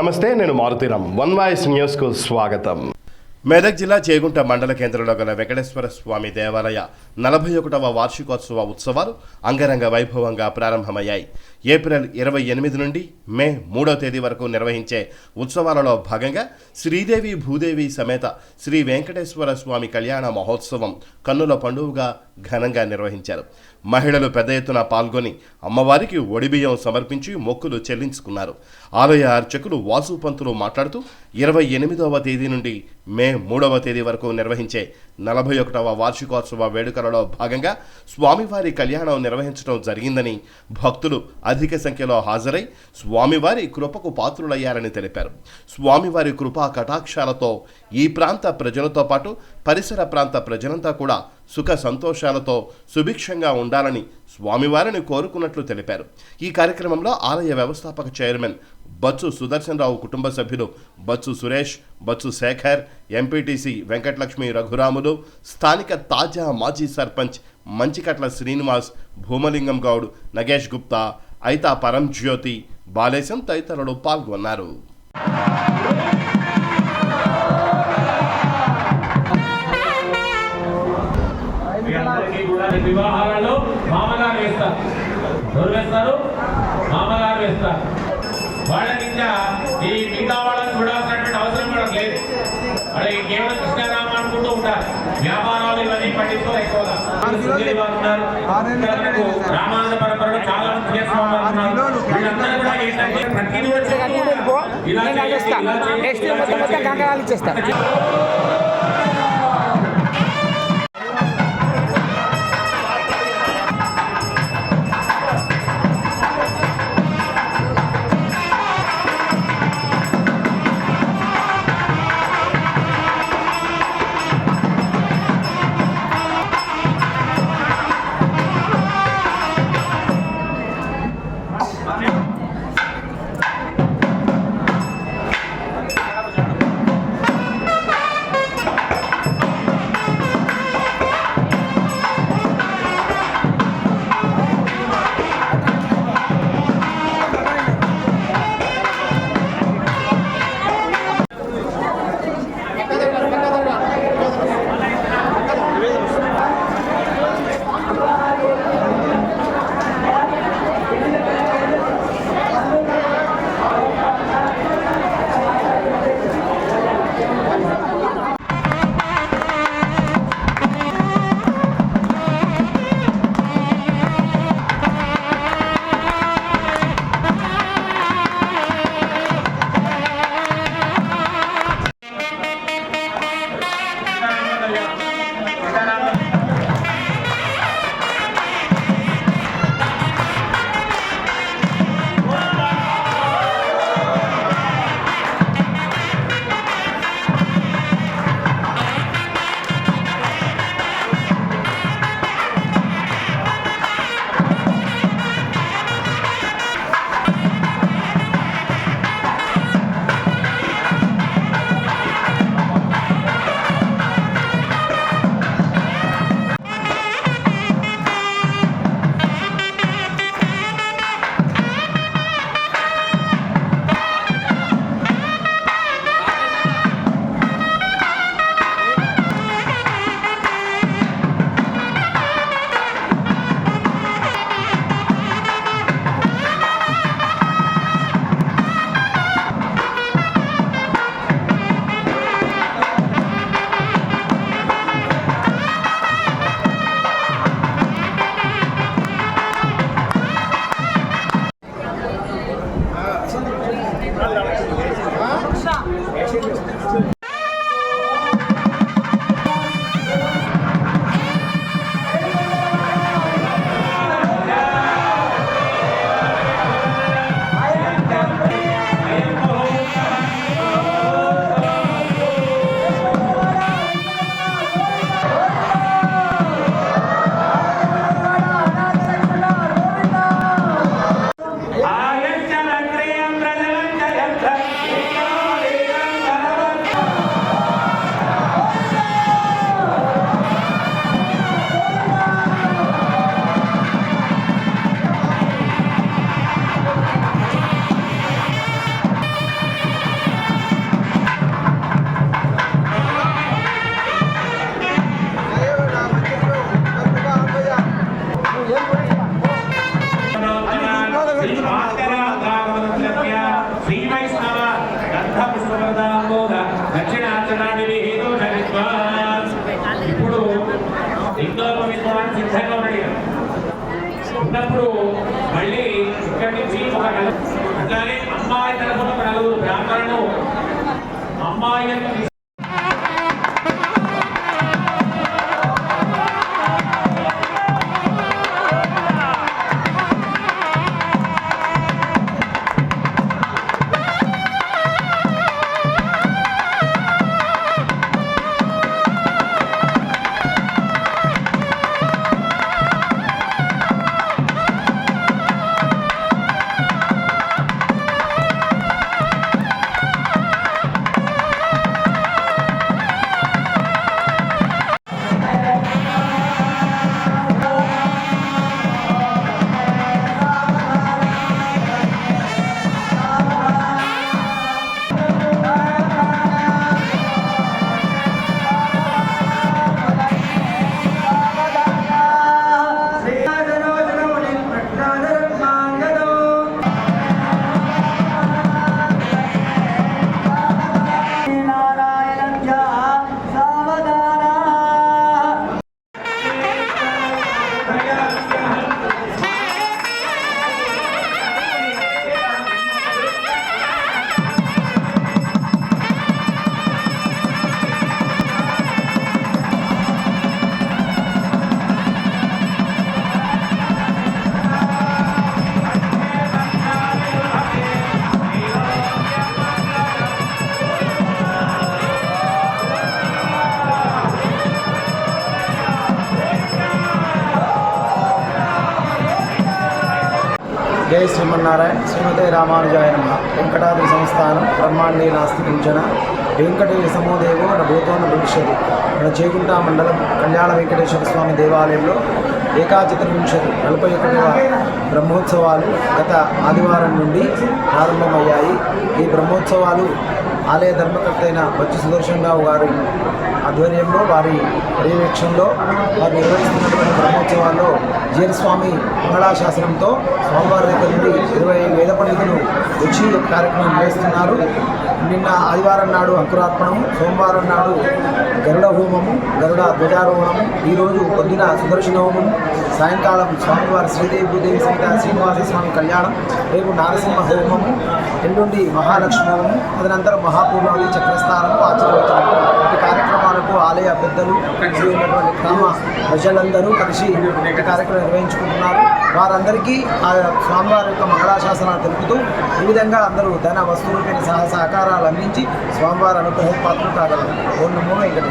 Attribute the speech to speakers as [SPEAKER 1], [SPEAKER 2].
[SPEAKER 1] నమస్తే, నేను Maruthi Ram. One voice న్యూస్కు స్వాగతం. మెదక్ జిల్లా చేగుంట మండల కేంద్రంలో గల వెంకటేశ్వర స్వామి దేవాలయ 41వ వార్షికోత్సవ ఉత్సవాలు అంగరంగ వైభవంగా ప్రారంభమయ్యాయి. ఏప్రిల్ 28 నుండి మే 3వ తేదీ వరకు నిర్వహించే ఉత్సవాలలో భాగంగా శ్రీదేవి భూదేవి సమేత శ్రీ వెంకటేశ్వర స్వామి కళ్యాణ మహోత్సవం కన్నుల పండుగగా ఘనంగా నిర్వహించారు. మహిళలు పెద్ద ఎత్తున పాల్గొని అమ్మవారికి ఒడిబియ్యం సమర్పించి మొక్కులు చెల్లించుకున్నారు. ఆలయ అర్చకులు వాసుపంతులు మాట్లాడుతూ 28వ తేదీ నుండి మే 3వ తేదీ వరకు నిర్వహించే 41వ వార్షికోత్సవ వేడుకలలో భాగంగా స్వామివారి కళ్యాణం నిర్వహించడం జరిగిందని, భక్తులు అధిక సంఖ్యలో హాజరై స్వామివారి కృపకు పాత్రులయ్యారని తెలిపారు. స్వామివారి కృపా కటాక్షాలతో ఈ ప్రాంత ప్రజలతో పాటు పరిసర ప్రాంత ప్రజలంతా కూడా సుఖ సంతోషాలతో సుభిక్షంగా ఉండాలని స్వామివారిని కోరుకున్నట్లు తెలిపారు. ఈ కార్యక్రమంలో ఆలయ వ్యవస్థాపక చైర్మన్ బచ్చు సుదర్శన్ రావు కుటుంబ సభ్యులు బచ్చు సురేష్, బచ్చు శేఖర్, ఎంపీటీసీ వెంకటలక్ష్మి రఘురాములు, స్థానిక తాజా మాజీ సర్పంచ్ మంచికట్ల శ్రీనివాస్, భూమలింగం గౌడ్, నగేష్ గుప్తా, ఐతా పరంజ్యోతి, బాలేశం తదితరులు పాల్గొన్నారు.
[SPEAKER 2] వివాహాలలో మామగారు వేస్తారు, ఎవరు వేస్తారు? మామగారు వేస్తారు. వాళ్ళకి ఇంకా ఈ మిగతా వాళ్ళని చూడాల్సినటువంటి అవసరం కూడా లేదు. వాళ్ళకి కేవలం కృష్ణారామ అనుకుంటూ ఉంటారు. వ్యాపారాలు ఇవన్నీ పట్టించుకో ఎక్కువగా ఉన్నారు. రామానంద పరంపరలో చాలా మంది చేస్తున్నారు. వీళ్ళందరూ కూడా ఏంటంటే ప్రతిదీ దక్షిణాచలాన్ని హేతు నరిత్వా. ఇప్పుడు లింగోపం తీసుకోవడానికి సిద్ధంగా ఉన్నాడు. ఉన్నప్పుడు మళ్ళీ ఇక్కడి నుంచి ఒక అట్లానే అమ్మాయి తరఫున ఒక నలుగురు బ్రాహ్మణులను అమ్మాయి
[SPEAKER 3] జై శ్రీమన్నారాయణ శ్రీమతే రామానుజాయ నమః. వెంకటాద్రి సంస్థానం బ్రహ్మాండే నాస్తి కించన వెంకటేశ సమోదేవో నా భూతో నా భవిష్యత్తు. మన చేగుంట మండలం కళ్యాణ వెంకటేశ్వర స్వామి దేవాలయంలో ఏకాచతుర్వింశతి 41వ బ్రహ్మోత్సవాలు గత ఆదివారం నుండి ప్రారంభమయ్యాయి. ఈ బ్రహ్మోత్సవాలు ఆలయ ధర్మకర్త అయిన బొజ్జ సుదర్శనరావు గారి ఆధ్వర్యంలో వారి పర్యవేక్షణలో వారు నిర్వహిస్తున్నటువంటి బ్రహ్మోత్సవాల్లో జీరస్వామి మంగళాశాసనంతో స్వామివారి దగ్గర నుండి 25 వేద పండితులు వచ్చి కార్యక్రమం నిర్వహిస్తున్నారు. నిన్న ఆదివారం నాడు అంకురార్పణము, సోమవారం నాడు గరుడ హోమము, గరుడ ధ్వజారోహణము, ఈరోజు పొద్దున సుదర్శన హోమము, సాయంకాలం స్వామివారి శ్రీదేవి భూదేవి సమేత శ్రీనివాస స్వామి కళ్యాణం, రేపు నారసింహ హోమము, ఎల్లుండి మహాలక్ష్మి హోమము, తదనంతరం మహాపూర్ణావతి చక్రస్థానము ఆచరించడం. ఈ కార్యక్రమాలకు ఆలయ పెద్దలు ఉన్నటువంటి గ్రామ ప్రజలందరూ కలిసి ఈ కార్యక్రమం నిర్వహించుకుంటున్నారు. వారందరికీ ఆ స్వామివారి యొక్క మంగళాశాసనాలు తెలుపుతూ ఈ విధంగా అందరూ ధన వస్తువులపైన సహకారాలు అందించి స్వామివారి అనుగ్రహ పాత్రలు కాగలరు. ఓం నమో వెంకటేశ్వరాయ.